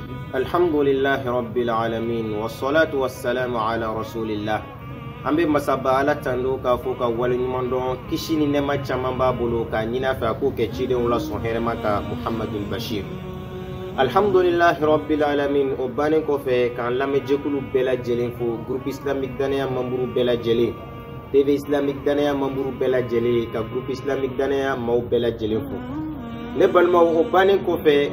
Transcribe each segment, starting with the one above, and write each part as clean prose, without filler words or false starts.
الحمد لله رب العالمين والصلاة والسلام على رسول الله. Ambe masaba ala tando ka foka wali nyumondo kishini nema chamamba bolo ka nyina fa ko ke chide wala son herema ka Muhammadul Bashir. Alhamdulillah rabbil alamin o banen ko fe kan lame jekulu bela jelen fo groupe islamique danaya mamburu bela jelen TV islamique danaya mamburu bela jelen ka groupe islamique danaya maw bela jelen fo ne balma o banen ko fe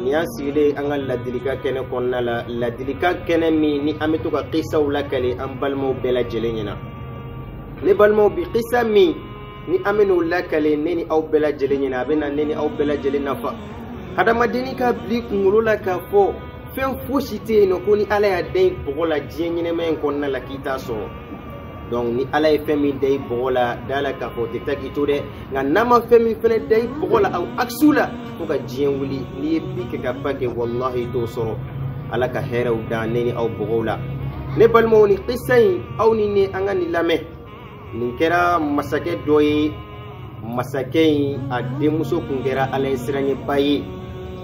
ni asile angal ladilika kene konna la ladilika kene mi ni ameto ka qissa wala kale am balmo bela jelenina ne balmo bi qissa mi ni amenu la kale neni aw bela jelenina bena neni aw bela jelena fa hada madini ka bli kungulu la ka fo fen fosite no ko ni ala ya den bogola jenyine men konna la kita so donc ni ala e femi dey bogola dala ka fo te takito de nga nama femi fene dey bogola aw aksula to ka jien wuli ni bike ka pake wallahi to soro ala ka hera u da neni aw bogola ne balmo ni qissay aw ni ne angani lame ni kera masake doyi masake a demuso kungera ala israni bayi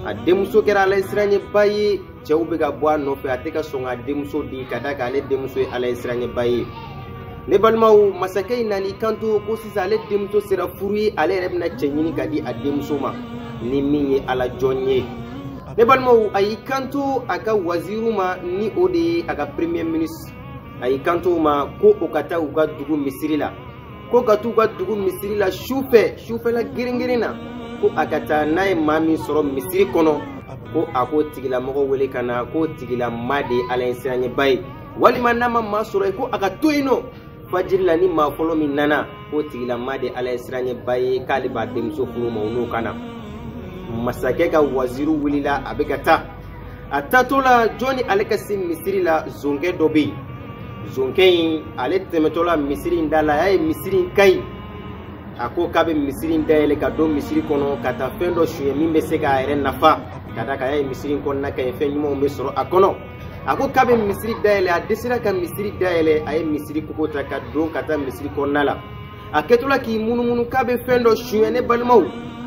a demuso kera ala israni bayi chawbe ga bwa no fe ateka songa demuso di kadaka ale demuso ala israni bayi ne balmaw masakay nani kanto ko sisale demto sera furi ale rebna chenyini kadi ademso ma ni minye ala jonye ne balmaw ay kanto aka waziru ma ni ode aka premier ministre ay kanto ma ko okata uga dugu misiri la ko gatu uga dugu misiri la shufe la giringirina ko akata nay mami soro misiri kono ko ako tigila mogo wele kana ko tigila made ala insanye bay walima nama masoro ko aka toino fajilla ni ma folo min nana ko tigila made ala isranya baye kaliba demso furu mawno kana masake ka waziru wilila abekata atatola joni alekasi misiri la zonge dobi zonke ale temetola misiri ndala ay misiri kai ako kabe misiri ndele ka do misiri kono kata fendo shuye mimbe seka ere nafa kata ka ay misiri kono na kay fe nyimo mbe soro akono ako kabe misiri daele a desira ka misiri daele ay misiri kokota ka don kata misiri konnala aketola ki munumunu kabe fendo shuene balmaw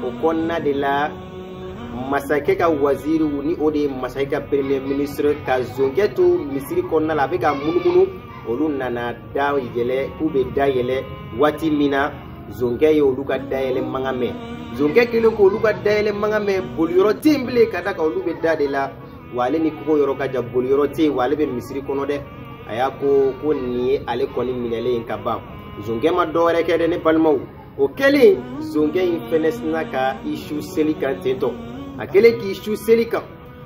o konna de la masake ka waziri ni ode masake ka premier ministre ka zongeto misiri konnala be ka munumunu olu nana daw yele ube daele wati mina zonge yo luka daele mangame zonge kilo ko luka daele mangame boliro timble kata ka olu be dadela wale ni ko yoro ka jabul yoro te wale be misiri kono de aya ko ni ale koni minele en kaba zonge ma dore ke de ne palmaw o kele zonge in fenesna ka issue selika tento akele ki issue selika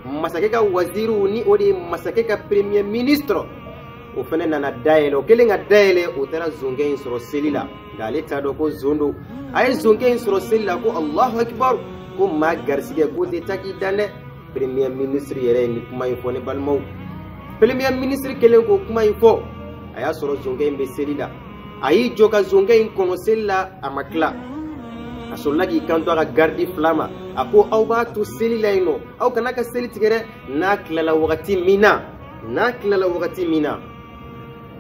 masake ka waziru ni ode masake ka premier ministre o fene nana daele o kele nga daele o tara zonge in soro selila gale tado ko zondo ay zonge in soro selila ko Allahu akbar ko ma garsige ko te taki dane premier ministre yere ni kuma info ne balmaw premier ministre kelen ko kuma info aya soro zonge mbe selida ayi joka zonge in kono sella amakla asolagi kanto aga gardi flama ako awba to selila ino aw kanaka seli tigere na klala wakati mina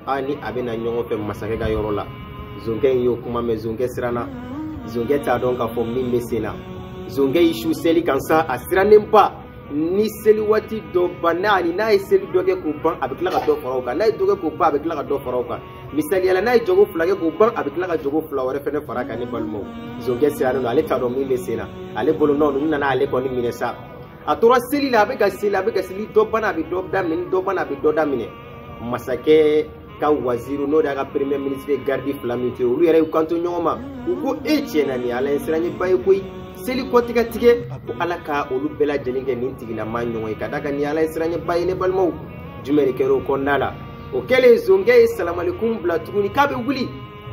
ani abena nyongo pe masake ga yorola zonge yo kuma me zonge sirana zonge ta don ka fo mi mesena zonge ishu seli kansa asirane mpa ni seli wati do banani na seli doge ko ban abikla ka do farauka na doge ko ba abikla ka do farauka misali yala na jogo flage ko ban abikla ka jogo flaware fene faraka ni balmo zonge sirano ale ta do mi lesena ale bolo no nuna ale ko ni minesa atora seli la be ka seli do bana bi do da min do bana bi do da mine masake ka waziru no daga premier ministre gardi flamité ulu yere kanto nyoma uko echena ni ala insiranye bay koy seli ko tiga tige ko alaka olu bela jelinge nin tigila manyo e kadaka ni ala isranya bayne balmo jumere kero konnala o kele zonge assalamu alaikum bla tuguni kabe wuli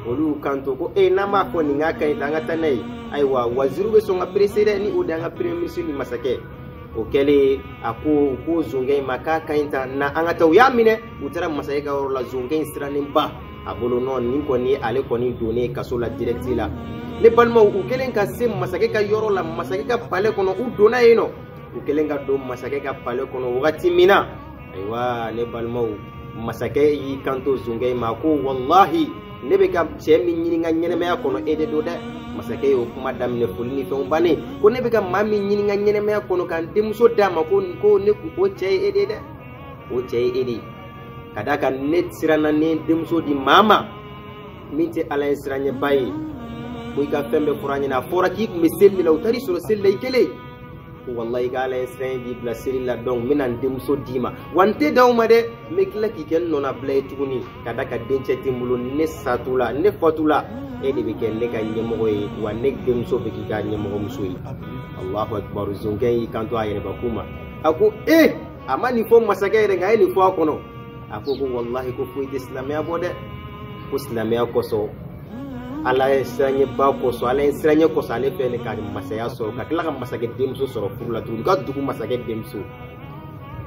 olu kanto ko nama ko ni ngaka itanga tanai aiwa waziru be songa president ni odanga premier ministre ni masake o kele ako ko zonge makaka inta na angata uyamine utara masake ka la zonge israni ba abolo non ni ko ni ale ko ni donner kasola directila le balma u kelen ka sem masake ka yoro la masake ka pale kono u dona eno u kelen ka do masake ka pale kono wakati mina aywa le balma u masake yi kanto zungay ma ko wallahi nebe ka chemi nyini nga nyene me kono ede do de masakɛ y'o kuma daminɛ foli ni fɛnw bannen ko ne bɛ ka maa min ɲininka ɲɛnɛmaya kɔnɔ ka n denmuso d'a ma ko ne o cɛ ye e de dɛ o cɛ ye e de ka d'a kan ne siranna ne denmuso di maa ma min tɛ ala ye siranɲɛba ye ko i ka fɛn bɛɛ fɔra ɲɛna a fɔra k'i tun bɛ seli la o taar'i sɔrɔ seli la i kelen ko wallahi i ka ala ye siran k'i bila seli la donc n bɛna n denmuso d'i ma wa n tɛ d'aw ma dɛ n bɛ tila k'i kɛ nɔnabila ye tuguni ka d'a kan dencɛ tɛ n bolo ne satula ne fatula e de bɛ kɛ ne ka ɲɛmɔgɔ ye wa ne denmuso bɛ k'i ka ɲɛmɔgɔmuso ye allahu akbar zonkɛ y'i kanto a yɛrɛbakun ma a ko a ma nin fɔ masakɛ yɛrɛ nka a ye nin fɔ a kɔnɔ a ko wallahi ko foyi tɛ silamɛya bɔ dɛ ko silamɛya kosɔn ala ye siranɲɛba kosɔn ala ye siranɲɛ kosɔn ale fɛ ne ka masaya sɔrɔ ka tila ka masakɛ denmuso sɔrɔ furu la tuguni ka dugu masakɛ denmuso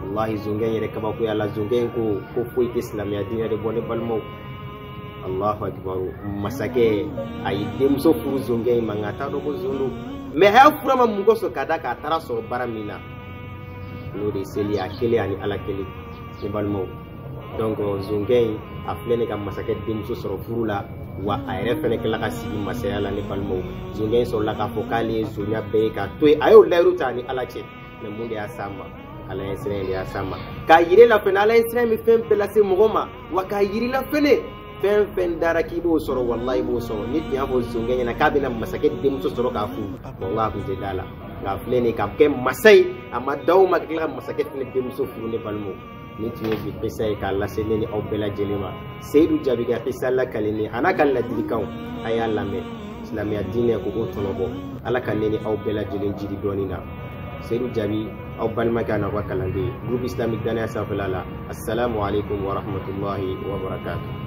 wallahi zonkɛ yɛrɛ kabakoya la zonkɛ ko foyi tɛ silamɛya diinɛ de bɔ ne balimaw allahu akbar masakɛ a ye denmuso furu zonkɛ in ma nka a t'a dɔn ko zon don mais a y'a fura ma mun kosɔn ka da k'a taara sɔrɔ baara min na n'o de ye seli a kelen ani ala kelen ne balimaw donc zonkɛ in a filɛ ne ka masakɛ denmuso sɔrɔ furu la wa a yɛrɛ fɛnɛ kɛla ka sigi masaya la ne balimaw zonkɛ in sɔrɔla k'a fɔ k'ale ye zonya bɛɛ ye k'a to yen a y'o layiru ta ni ala cɛ mais mun de y'a s'a ma ala ye siran de y'a s'a ma k'a yiri la fɛnɛ ala ye siran bɛ fɛn bɛɛ lase mɔgɔ ma wa k'a yiri la fɛnɛ fɛn fɛn dara k'i b'o sɔrɔ wallahi i b'o sɔrɔ ni tun y'a fɔ zonkɛ ɲɛna k'a bɛna masakɛ denmuso sɔrɔ k'a furu wallahi a tun tɛ da la nka filɛ nin ka kɛ masa ye a ma d'aw ma ka tila ka masakɛ fɛnɛ denmuso furu ne balimaw ni tun ye bi kisa ye k'a lase ne ni aw bɛɛ lajɛlen ma seyidu jaabi ka kisa lakalen a n'a ka ladilikanw a y'a lamɛn silamɛya diinɛ ko k'o tɔnɔbɔ ala ka ne ni aw bɛɛ lajɛlen jiri dɔɔnin na seyidu jaabi aw balimakɛ n'a ka kalanden groupe islamique danaya sanfɛla la assalamu alaikum wa rahmatullahi wa barakatuh